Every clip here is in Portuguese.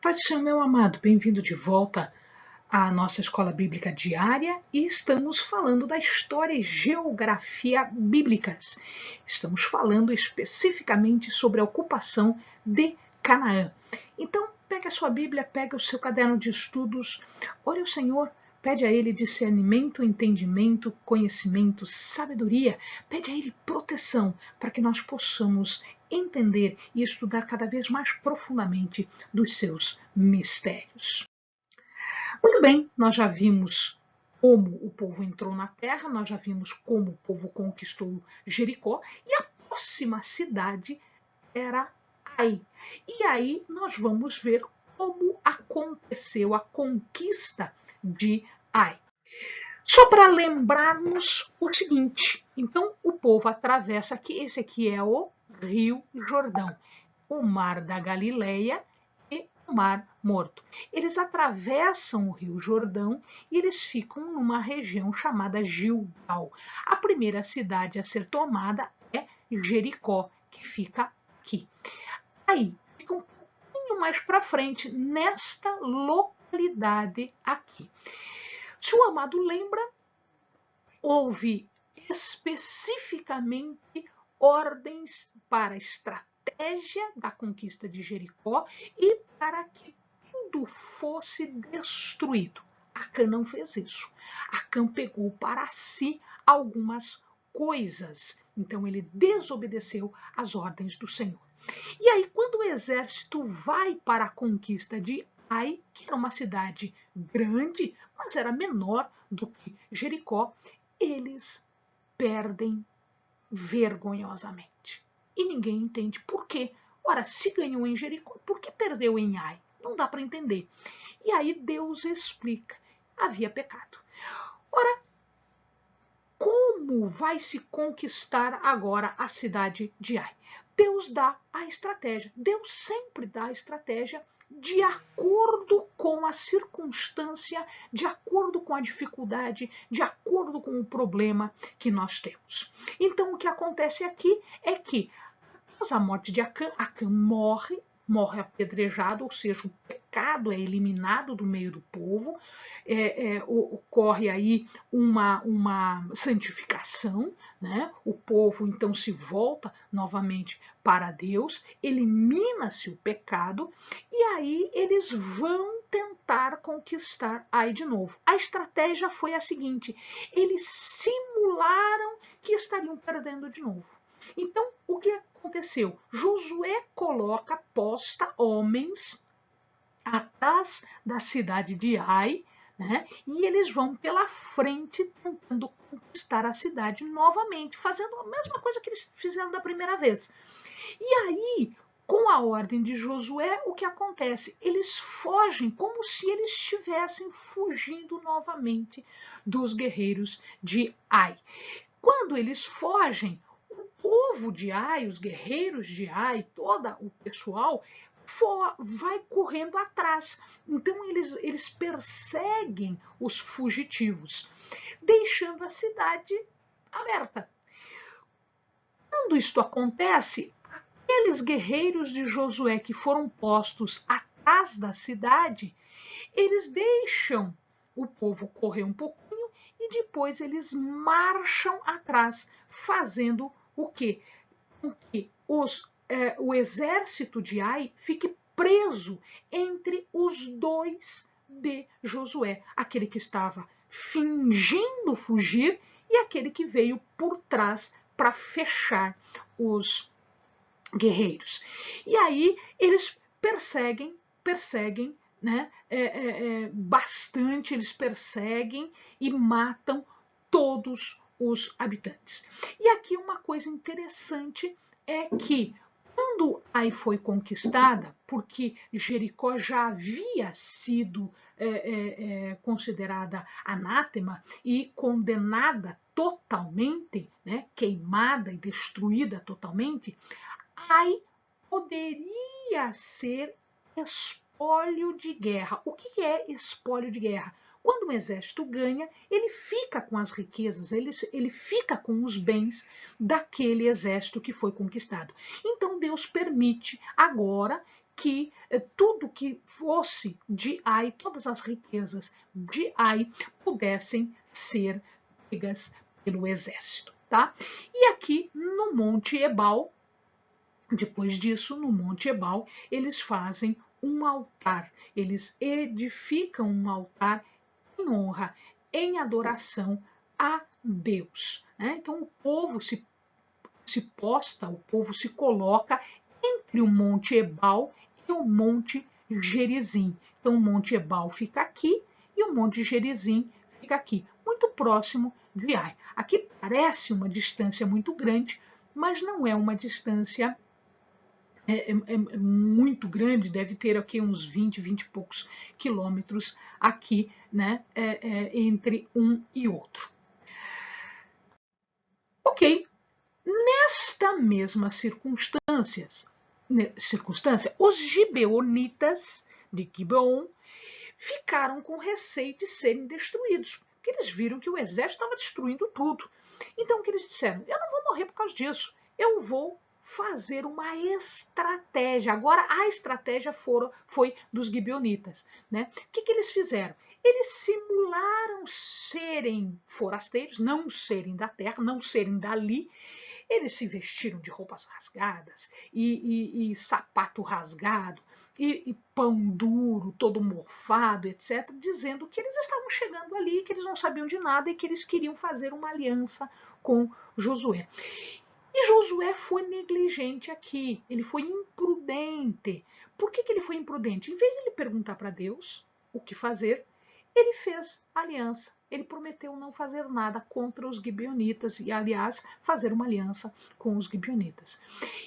Pai do Senhor, meu amado, bem-vindo de volta à nossa escola bíblica diária e estamos falando da história e geografia bíblicas. Estamos falando especificamente sobre a ocupação de Canaã. Então, pega a sua Bíblia, pega o seu caderno de estudos, ore ao Senhor, pede a Ele discernimento, entendimento, conhecimento, sabedoria, pede a Ele proteção para que nós possamos entender e estudar cada vez mais profundamente dos seus mistérios. Muito bem, nós já vimos como o povo entrou na terra, nós já vimos como o povo conquistou Jericó e a próxima cidade era Ai. E aí nós vamos ver como aconteceu a conquista de Ai. Só para lembrarmos o seguinte, então o povo atravessa aqui, esse aqui é o Rio Jordão, o Mar da Galileia e o Mar Morto. Eles atravessam o Rio Jordão e eles ficam numa região chamada Gilgal. A primeira cidade a ser tomada é Jericó, que fica aqui. Aí, fica um pouquinho mais para frente, nesta localidade aqui. Se o amado lembra, houve especificamente ordens para a estratégia da conquista de Jericó e para que tudo fosse destruído. Acã não fez isso. Acã pegou para si algumas coisas. Então ele desobedeceu às ordens do Senhor. E aí, quando o exército vai para a conquista de Ai, que era uma cidade grande, mas era menor do que Jericó, eles perdem vergonhosamente. E ninguém entende por quê. Ora, se ganhou em Jericó, por que perdeu em Ai? Não dá para entender. E aí Deus explica: havia pecado. Ora, como vai se conquistar agora a cidade de Ai? Deus dá a estratégia. Deus sempre dá a estratégia de acordo com a circunstância, de acordo com a dificuldade, de acordo com o problema que nós temos. Então, o que acontece aqui é que, após a morte de Acã, Acã morre apedrejado, ou seja, o pecado é eliminado do meio do povo, ocorre aí uma santificação, né? O povo então se volta novamente para Deus, elimina-se o pecado e aí eles vão tentar conquistar Ai de novo. A estratégia foi a seguinte: eles simularam que estariam perdendo de novo. Então, o que aconteceu? Josué posta homens atrás da cidade de Ai, né? E eles vão pela frente tentando conquistar a cidade novamente, fazendo a mesma coisa que eles fizeram da primeira vez. E aí, com a ordem de Josué, o que acontece? Eles fogem como se eles estivessem fugindo novamente dos guerreiros de Ai. Quando eles fogem, o povo de Ai, os guerreiros de Ai, todo o pessoal vai correndo atrás. Então eles perseguem os fugitivos, deixando a cidade aberta. Quando isto acontece, aqueles guerreiros de Josué que foram postos atrás da cidade, eles deixam o povo correr um pouquinho e depois eles marcham atrás, fazendo o quê? Com que o exército de Ai fique preso entre os dois de Josué, aquele que estava fingindo fugir e aquele que veio por trás para fechar os guerreiros. E aí eles perseguem, né, bastante, eles perseguem e matam todos os habitantes. E aqui uma coisa interessante é que quando Ai foi conquistada, porque Jericó já havia sido considerada anátema e condenada totalmente, né, queimada e destruída totalmente, Ai poderia ser espólio de guerra. O que é espólio de guerra? Quando um exército ganha, ele fica com as riquezas, ele fica com os bens daquele exército que foi conquistado. Então Deus permite agora que tudo que fosse de Ai, todas as riquezas de Ai, pudessem ser pegas pelo exército. Tá? E aqui no Monte Ebal, depois disso, no Monte Ebal, eles fazem um altar, eles edificam um altar em honra, em adoração a Deus. Né? Então o povo se posta, o povo se coloca entre o Monte Ebal e o Monte Gerizim. Então o Monte Ebal fica aqui e o Monte Gerizim fica aqui, muito próximo de Ai. Aqui parece uma distância muito grande, mas não é uma distância muito grande, deve ter aqui uns 20 e poucos quilômetros aqui, né, entre um e outro. Ok, nesta mesma circunstância, os gibeonitas de Gibeon ficaram com receio de serem destruídos, porque eles viram que o exército estava destruindo tudo. Então o que eles disseram? Eu não vou morrer por causa disso, eu vou fazer uma estratégia. Agora a estratégia foi dos gibeonitas. Né? O que eles fizeram? Eles simularam serem forasteiros, não serem da terra, não serem dali. Eles se vestiram de roupas rasgadas e sapato rasgado e pão duro, todo morfado, etc., dizendo que eles estavam chegando ali, que eles não sabiam de nada e que eles queriam fazer uma aliança com Josué. E Josué foi negligente aqui, ele foi imprudente. Por que ele foi imprudente? Em vez de ele perguntar para Deus o que fazer, ele fez aliança. Ele prometeu não fazer nada contra os gibeonitas e, aliás, fazer uma aliança com os gibeonitas.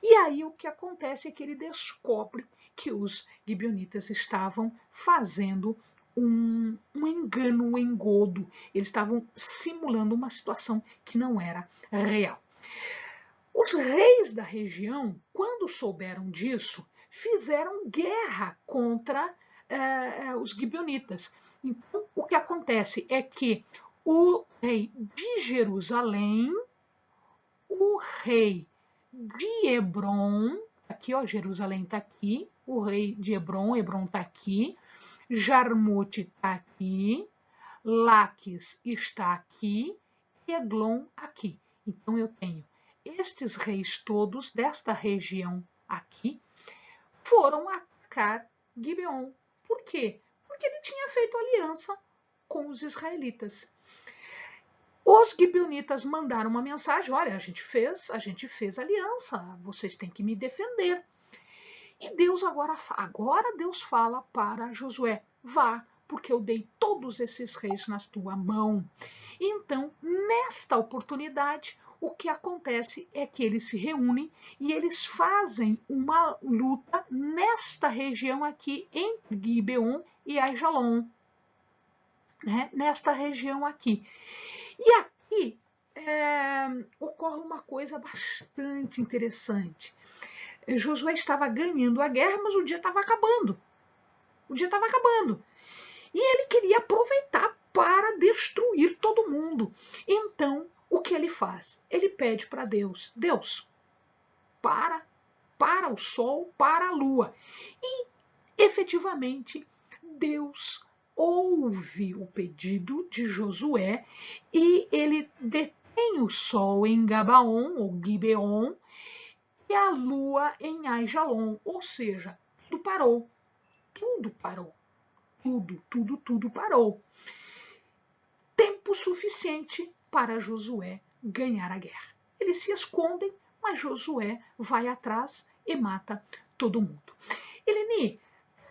E aí o que acontece é que ele descobre que os gibeonitas estavam fazendo um engano, um engodo. Eles estavam simulando uma situação que não era real. Os reis da região, quando souberam disso, fizeram guerra contra os gibeonitas. Então, o que acontece é que o rei de Jerusalém, o rei de Hebron, aqui ó, Jerusalém está aqui, o rei de Hebron está aqui, Jarmute está aqui, Laques está aqui e Eglon aqui. Então eu tenho estes reis todos desta região aqui foram atacar Gibeon. Por quê? Porque ele tinha feito aliança com os israelitas. Os gibeonitas mandaram uma mensagem: olha, a gente fez aliança, vocês têm que me defender. E Deus agora Deus fala para Josué: vá, porque eu dei todos esses reis na tua mão. Então, nesta oportunidade, o que acontece é que eles se reúnem e eles fazem uma luta nesta região aqui entre Gibeon e Aijalon, né? Nesta região aqui. E aqui ocorre uma coisa bastante interessante. Josué estava ganhando a guerra, mas o dia estava acabando. O dia estava acabando. E ele queria aproveitar para destruir todo mundo. Então, o que ele faz? Ele pede para Deus: Deus, para o sol, para a lua. E, efetivamente, Deus ouve o pedido de Josué e ele detém o sol em Gabaon, ou Gibeon, e a lua em Aijalon, ou seja, tudo parou. Tudo parou. Tudo parou. Tempo suficiente para Josué ganhar a guerra. Eles se escondem, mas Josué vai atrás e mata todo mundo. Eleni,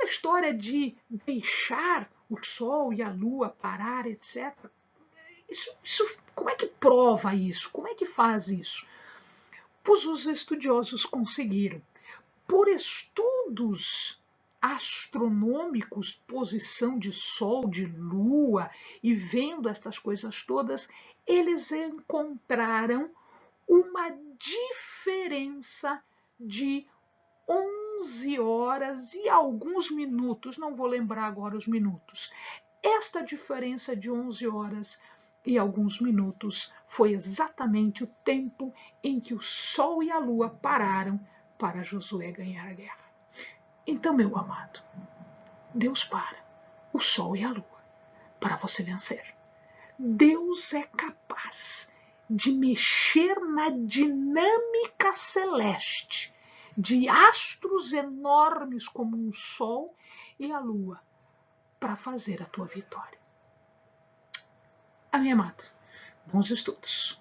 a história de deixar o sol e a lua parar, etc. Como é que prova isso? Como é que faz isso? Pois os estudiosos conseguiram, por estudos astronômicos, posição de sol, de lua, e vendo estas coisas todas, eles encontraram uma diferença de 11 horas e alguns minutos, não vou lembrar agora os minutos. Esta diferença de 11 horas e alguns minutos foi exatamente o tempo em que o Sol e a Lua pararam para Josué ganhar a guerra. Então, meu amado, Deus para o sol e a lua para você vencer. Deus é capaz de mexer na dinâmica celeste de astros enormes como um sol e a lua para fazer a tua vitória. Minha amada, bons estudos.